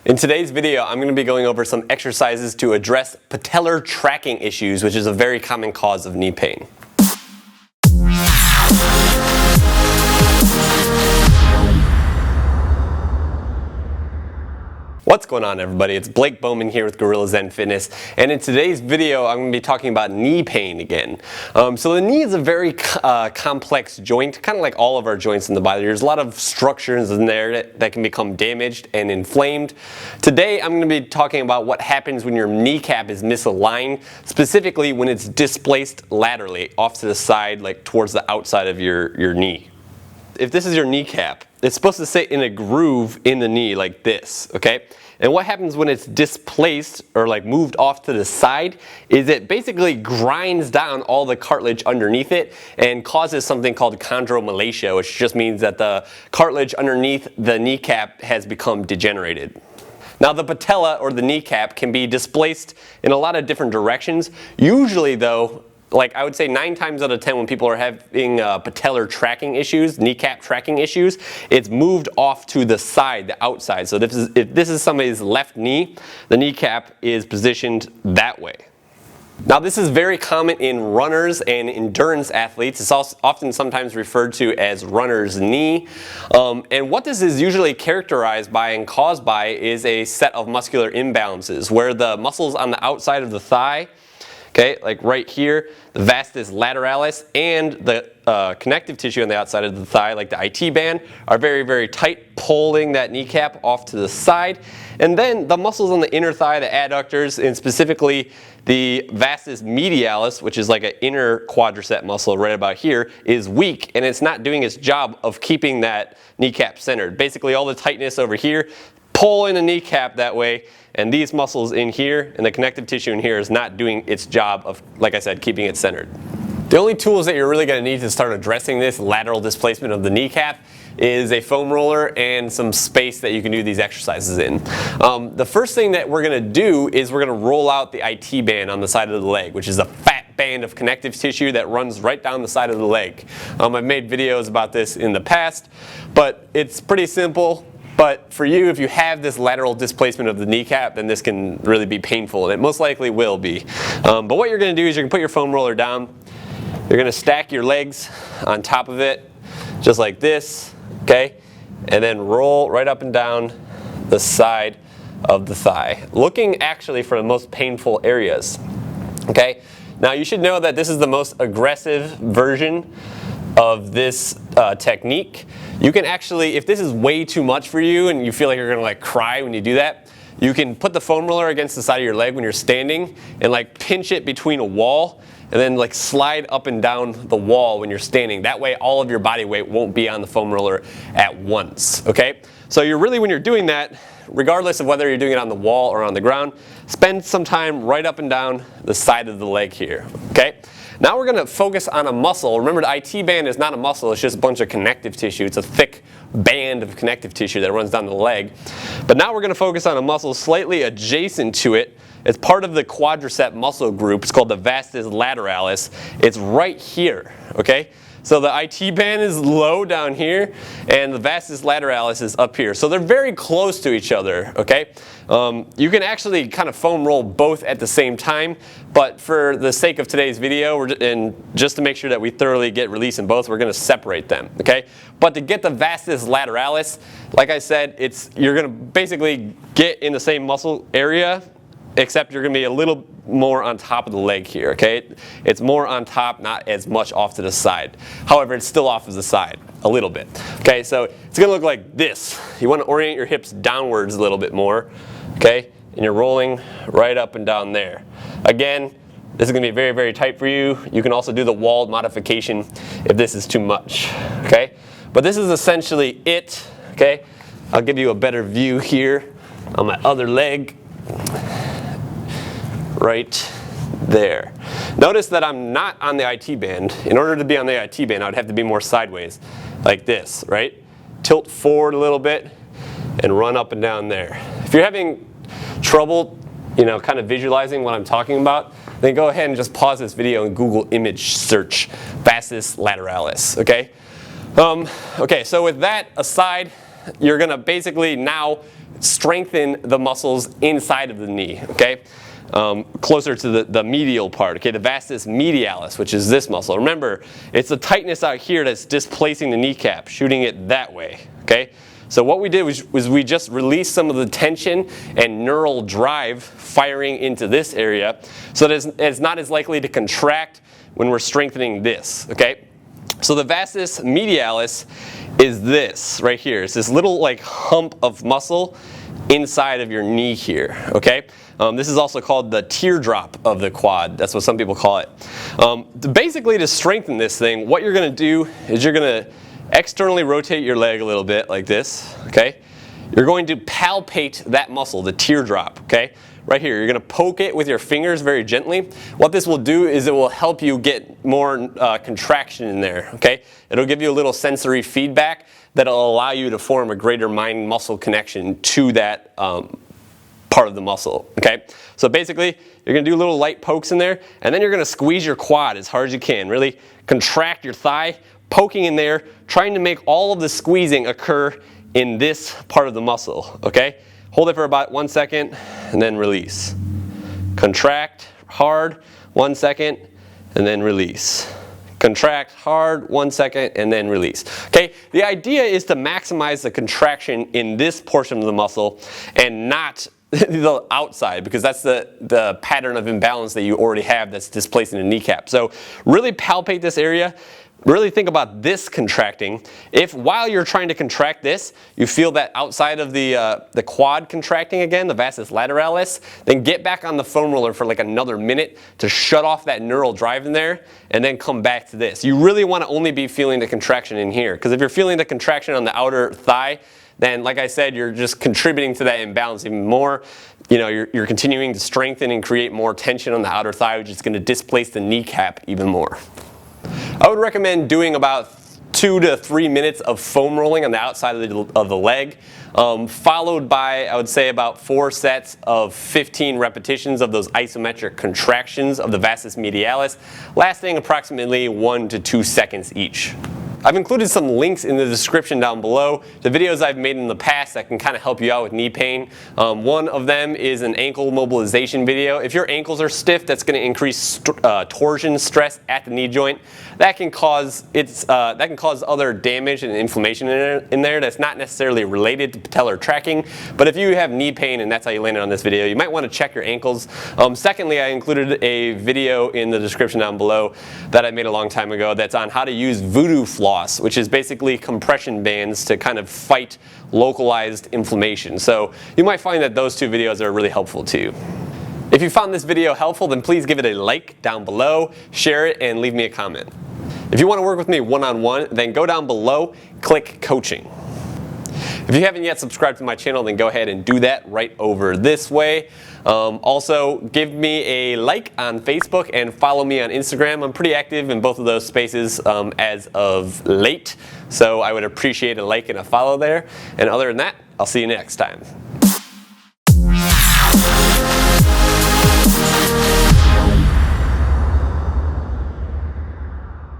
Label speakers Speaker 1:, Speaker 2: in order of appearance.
Speaker 1: In today's video, I'm going to be going over some exercises to address patellar tracking issues, which is a very common cause of knee pain. What's going on, everybody? It's Blake Bowman here with Gorilla Zen Fitness, and in today's video I'm going to be talking about knee pain again. So the knee is a very complex joint, kind of like all of our joints in the body. There's a lot of structures in there that can become damaged and inflamed. Today I'm going to be talking about what happens when your kneecap is misaligned, specifically when it's displaced laterally off to the side, like towards the outside of your knee. If this is your kneecap, it's supposed to sit in a groove in the knee like this, okay? And what happens when it's displaced or like moved off to the side is it basically grinds down all the cartilage underneath it and causes something called Chondromalacia, which just means that the cartilage underneath the kneecap has become degenerated. Now the patella or the kneecap can be displaced in a lot of different directions. Usually though, like I would say 9 times out of 10 when people are having patellar tracking issues, kneecap tracking issues, it's moved off to the side, the outside. So if this is somebody's left knee, the kneecap is positioned that way. Now this is very common in runners and endurance athletes. It's also often sometimes referred to as runner's knee. And what this is usually characterized by and caused by is a set of muscular imbalances where the muscles on the outside of the thigh, okay, like right here, the vastus lateralis and the connective tissue on the outside of the thigh, like the IT band, are very, very tight, pulling that kneecap off to the side. And then the muscles on the inner thigh, the adductors, and specifically the vastus medialis, which is like an inner quadricep muscle right about here, is weak, and it's not doing its job of keeping that kneecap centered. Basically all the tightness over here, pulling the kneecap that way, and these muscles in here and the connective tissue in here is not doing its job of, like I said, keeping it centered. The only tools that you're really going to need to start addressing this lateral displacement of the kneecap is a foam roller and some space that you can do these exercises in. The first thing that we're going to do is we're going to roll out the IT band on the side of the leg, which is a fat band of connective tissue that runs right down the side of the leg. I've made videos about this in the past, but it's pretty simple. But for you, if you have this lateral displacement of the kneecap, then this can really be painful, and it most likely will be. But what you're going to do is you're going to put your foam roller down. You're going to stack your legs on top of it, just like this, okay? And then roll right up and down the side of the thigh, looking actually for the most painful areas, okay? Now you should know that this is the most aggressive version of this technique. You can actually, if this is way too much for you and you feel like you're gonna like cry when you do that, you can put the foam roller against the side of your leg when you're standing and like pinch it between a wall and then like slide up and down the wall when you're standing. That way all of your body weight won't be on the foam roller at once, okay? So you're really, when you're doing that, regardless of whether you're doing it on the wall or on the ground, spend some time right up and down the side of the leg here, okay? Now we're going to focus on a muscle. Remember, the IT band is not a muscle, it's just a bunch of connective tissue. It's a thick band of connective tissue that runs down the leg. But now we're going to focus on a muscle slightly adjacent to it. It's part of the quadricep muscle group. It's called the vastus lateralis. It's right here, okay? So the IT band is low down here, and the vastus lateralis is up here. So they're very close to each other, okay? You can actually kind of foam roll both at the same time, but for the sake of today's video, and just to make sure that we thoroughly get release in both, we're going to separate them, okay? But to get the vastus lateralis, like I said, you're going to basically get in the same muscle area, except you're going to be a little more on top of the leg here, okay? It's more on top, not as much off to the side. However, it's still off to the side, a little bit. Okay, so it's going to look like this. You want to orient your hips downwards a little bit more, okay? And you're rolling right up and down there. Again, this is going to be very, very tight for you. You can also do the walled modification if this is too much, okay? But this is essentially it, okay? I'll give you a better view here on my other leg. Right there. Notice that I'm not on the IT band. In order to be on the IT band, I would have to be more sideways, like this, right? Tilt forward a little bit and run up and down there. If you're having trouble, kind of visualizing what I'm talking about, then go ahead and just pause this video and Google image search vastus lateralis, okay? Okay, so with that aside, you're gonna basically now strengthen the muscles inside of the knee, okay? Closer to the medial part, okay, the vastus medialis, which is this muscle. Remember, it's the tightness out here that's displacing the kneecap, shooting it that way, okay? So what we did was we just released some of the tension and neural drive firing into this area so that it's not as likely to contract when we're strengthening this, okay? So the vastus medialis is this right here. It's this little like hump of muscle inside of your knee here, okay? This is also called the teardrop of the quad. That's what some people call it. Basically, to strengthen this thing, what you're going to do is you're going to externally rotate your leg a little bit like this, okay? You're going to palpate that muscle, the teardrop, okay? Right here, you're going to poke it with your fingers very gently. What this will do is it will help you get more contraction in there, okay? It'll give you a little sensory feedback that'll allow you to form a greater mind-muscle connection to that part of the muscle, okay? So basically, you're going to do little light pokes in there, and then you're going to squeeze your quad as hard as you can. Really contract your thigh, poking in there, trying to make all of the squeezing occur in this part of the muscle, okay? Hold it for about 1 second, and then release. Contract hard, 1 second, and then release. Contract hard, 1 second, and then release. Okay, the idea is to maximize the contraction in this portion of the muscle and not the outside, because that's the pattern of imbalance that you already have that's displacing the kneecap. So really palpate this area. Really think about this contracting. If while you're trying to contract this, you feel that outside of the quad contracting again, the vastus lateralis, then get back on the foam roller for like another minute to shut off that neural drive in there, and then come back to this. You really want to only be feeling the contraction in here, because if you're feeling the contraction on the outer thigh, then like I said, you're just contributing to that imbalance even more. You know, you're continuing to strengthen and create more tension on the outer thigh, which is going to displace the kneecap even more. I would recommend doing about 2 to 3 minutes of foam rolling on the outside of the leg, followed by, I would say, about 4 sets of 15 repetitions of those isometric contractions of the vastus medialis, lasting approximately 1 to 2 seconds each. I've included some links in the description down below to videos I've made in the past that can kind of help you out with knee pain. One of them is an ankle mobilization video. If your ankles are stiff, that's going to increase torsion stress at the knee joint. That can cause other damage and inflammation in there that's not necessarily related to patellar tracking. But if you have knee pain and that's how you landed on this video, you might want to check your ankles. Secondly, I included a video in the description down below that I made a long time ago that's on how to use voodoo floss, which is basically compression bands to kind of fight localized inflammation. So you might find that those 2 videos are really helpful too. If you found this video helpful, then please give it a like down below, share it, and leave me a comment. If you want to work with me one-on-one, then go down below, click coaching. If you haven't yet subscribed to my channel, then go ahead and do that right over this way. Also, give me a like on Facebook and follow me on Instagram. I'm pretty active in both of those spaces as of late, so I would appreciate a like and a follow there. And other than that, I'll see you next time.